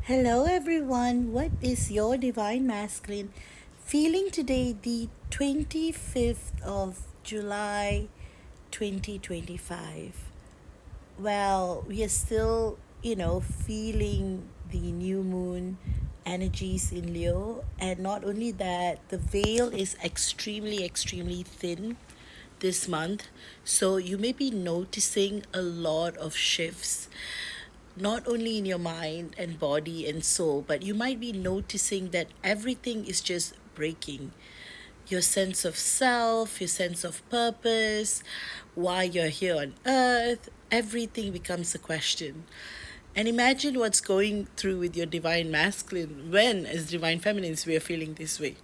Hello, everyone. What is your divine masculine feeling today, the 25th of July 2025? Well, we are still, feeling the new moon energies in Leo, and not only that, the veil is extremely, extremely thin this month. So you may be noticing a lot of shifts, not only in your mind and body and soul, but you might be noticing that everything is just breaking. Your sense of self, your sense of purpose, why you're here on earth, everything becomes a question. And imagine what's going through with your divine masculine when, as divine feminines, we are feeling this way.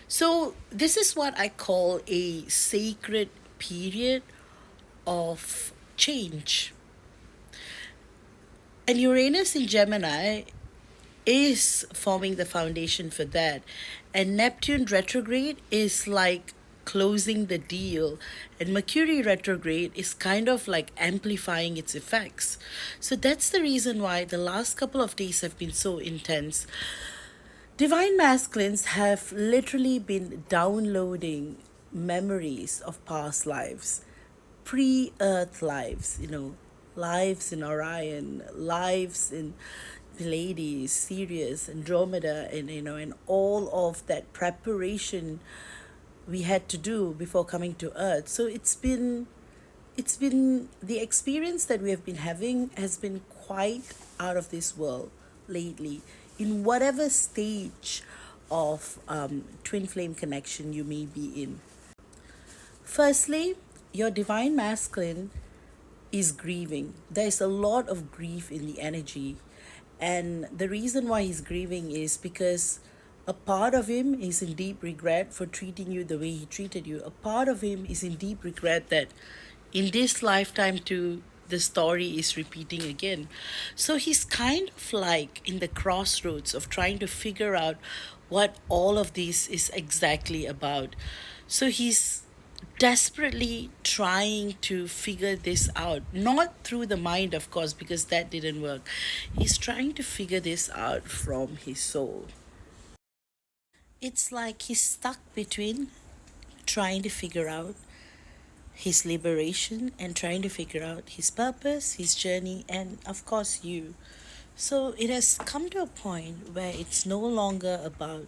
So, this is what I call a sacred period of change. And Uranus in Gemini is forming the foundation for that. And Neptune retrograde is like closing the deal, and Mercury retrograde is kind of like amplifying its effects. So that's the reason why the last couple of days have been so intense. Divine masculines have literally been downloading memories of past lives, pre Earth lives, lives in Orion, lives in Pleiades, Sirius, Andromeda, and all of that preparation we had to do before coming to Earth. So it's been the experience that we have been having has been quite out of this world lately, in whatever stage of twin flame connection you may be in. Firstly, your divine masculine is grieving. There's a lot of grief in the energy. And the reason why he's grieving is because a part of him is in deep regret for treating you the way he treated you. A part of him is in deep regret that in this lifetime too, the story is repeating again. So he's kind of like in the crossroads of trying to figure out what all of this is exactly about. So he's desperately trying to figure this out, not through the mind, of course, because that didn't work. He's trying to figure this out from his soul. It's like he's stuck between trying to figure out his liberation and trying to figure out his purpose, his journey, and of course, you. So it has come to a point where it's no longer about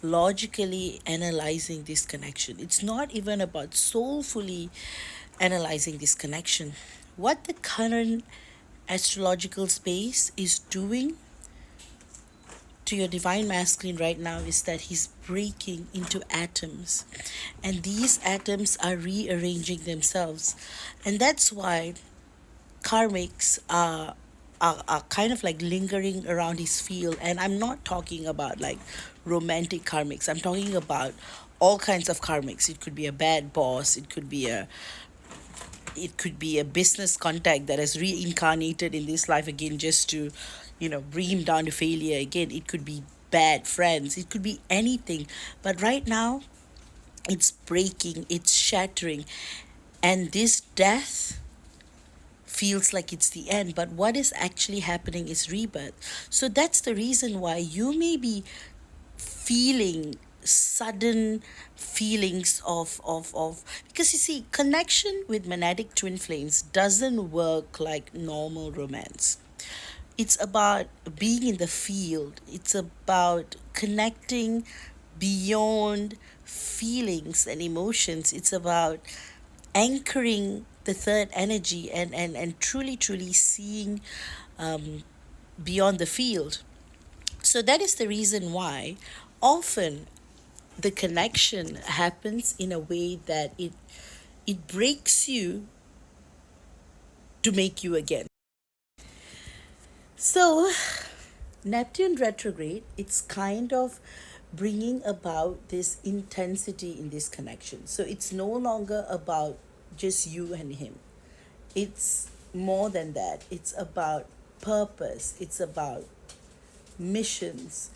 logically analyzing this connection. It's not even about soulfully analyzing this connection. What the current astrological space is doing to your divine masculine right now is that he's breaking into atoms, and these atoms are rearranging themselves. And that's why karmics are kind of like lingering around his field. And I'm not talking about like romantic karmics, I'm talking about all kinds of karmics. It could be a bad boss, it could be a business contact that has reincarnated in this life again just to bring him down to failure again. It could be bad friends, it could be anything. But right now it's breaking, it's shattering, and this death feels like it's the end, but what is actually happening is rebirth. So that's the reason why you may be feeling sudden feelings of because you see, connection with monadic twin flames doesn't work like normal romance. It's about being in the field, it's about connecting beyond feelings and emotions. It's about anchoring the third energy and truly, truly seeing beyond the field. So that is the reason why often the connection happens in a way that it breaks you to make you again. So Neptune retrograde, it's kind of bringing about this intensity in this connection. So it's no longer about just you and him. It's more than that. It's about purpose. It's about missions.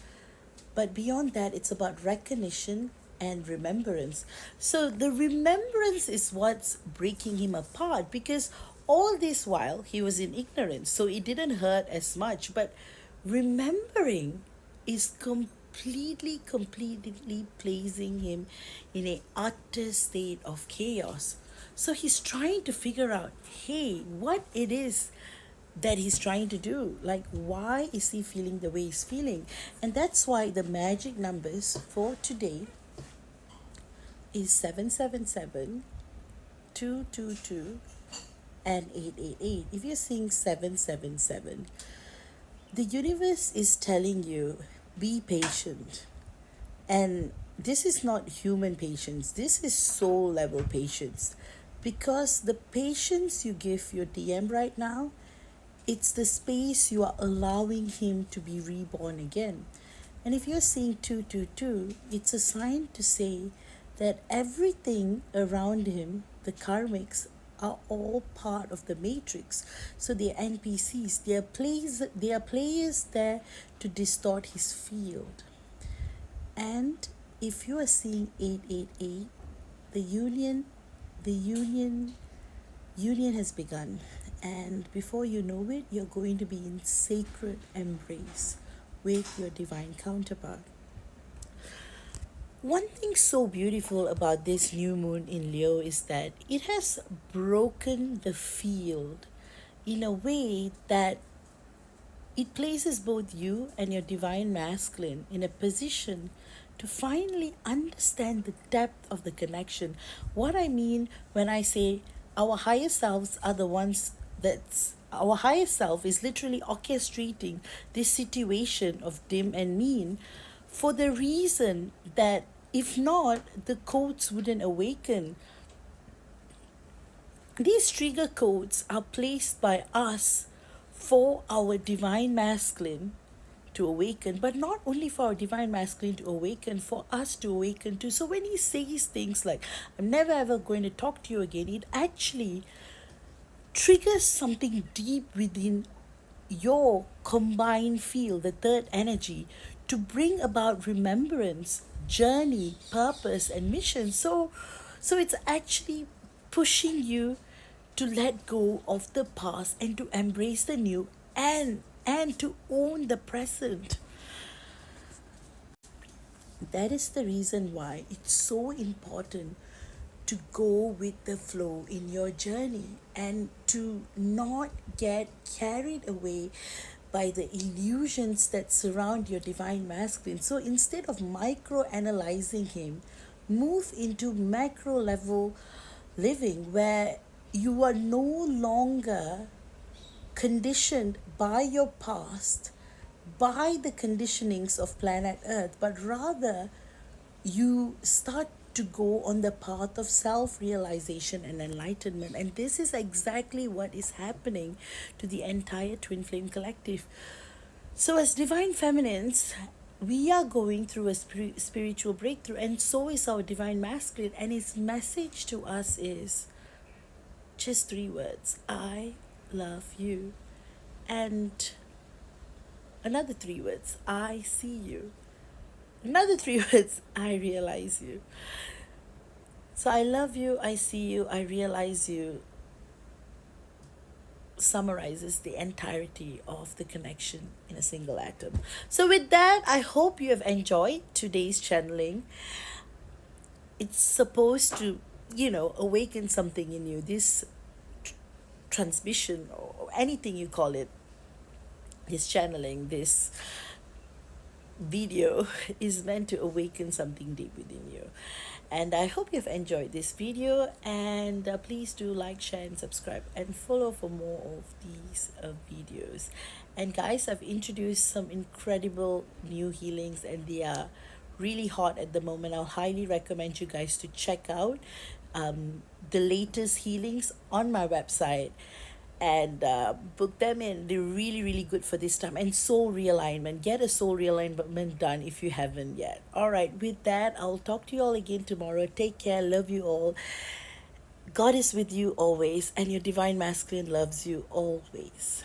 But beyond that, it's about recognition and remembrance. So the remembrance is what's breaking him apart, because All this while, he was in ignorance, so it didn't hurt as much. But remembering is completely placing him in a utter state of chaos. So he's trying to figure out, hey, what it is that he's trying to do. Like, why is he feeling the way he's feeling? And that's why the magic numbers for today is 777, 222, and 888. If you're seeing 777, the universe is telling you, be patient. And this is not human patience, this is soul level patience. Because the patience you give your DM right now, it's the space you are allowing him to be reborn again. And if you're seeing 222, it's a sign to say that everything around him, the karmics, are all part of the matrix. So they're NPCs, they are players there to distort his field. And if you are seeing 888, the union has begun. And before you know it, you're going to be in sacred embrace with your divine counterpart. One thing so beautiful about this new moon in Leo is that it has broken the field in a way that it places both you and your divine masculine in a position to finally understand the depth of the connection. What I mean when I say our higher selves are the ones our higher self is literally orchestrating this situation of dim and mean, for the reason that if not, the codes wouldn't awaken. These trigger codes are placed by us for our divine masculine to awaken, but not only for our divine masculine to awaken, for us to awaken too. So when he says things like, I'm never ever going to talk to you again, it actually triggers something deep within your combined field, the third energy, to bring about remembrance, journey, purpose, and mission. So it's actually pushing you to let go of the past and to embrace the new, and to own the present. That is the reason why it's so important to go with the flow in your journey and to not get carried away by the illusions that surround your divine masculine. So instead of micro analyzing him, move into macro level living where you are no longer conditioned by your past, by the conditionings of planet Earth, but rather you start to go on the path of self-realization and enlightenment. And this is exactly what is happening to the entire Twin Flame Collective. So as divine feminines, we are going through a spiritual breakthrough, and so is our divine masculine. And his message to us is just 3 words: I love you. And another 3 words: I see you. Another 3 words: I realize you. So I love you, I see you, I realize you summarizes the entirety of the connection in a single atom. So with that, I hope you have enjoyed today's channeling. It's supposed to, awaken something in you. This transmission, or anything you call it, this channeling, this video is meant to awaken something deep within you. And I hope you've enjoyed this video, and please do like, share, and subscribe, and follow for more of these videos. And guys, I've introduced some incredible new healings, and they are really hot at the moment. I'll highly recommend you guys to check out the latest healings on my website and book them in. They're really good for this time. And soul realignment, get a soul realignment done if you haven't yet. All right, with that, I'll talk to you all again tomorrow. Take care, love you all. God is with you always, and your divine masculine loves you always.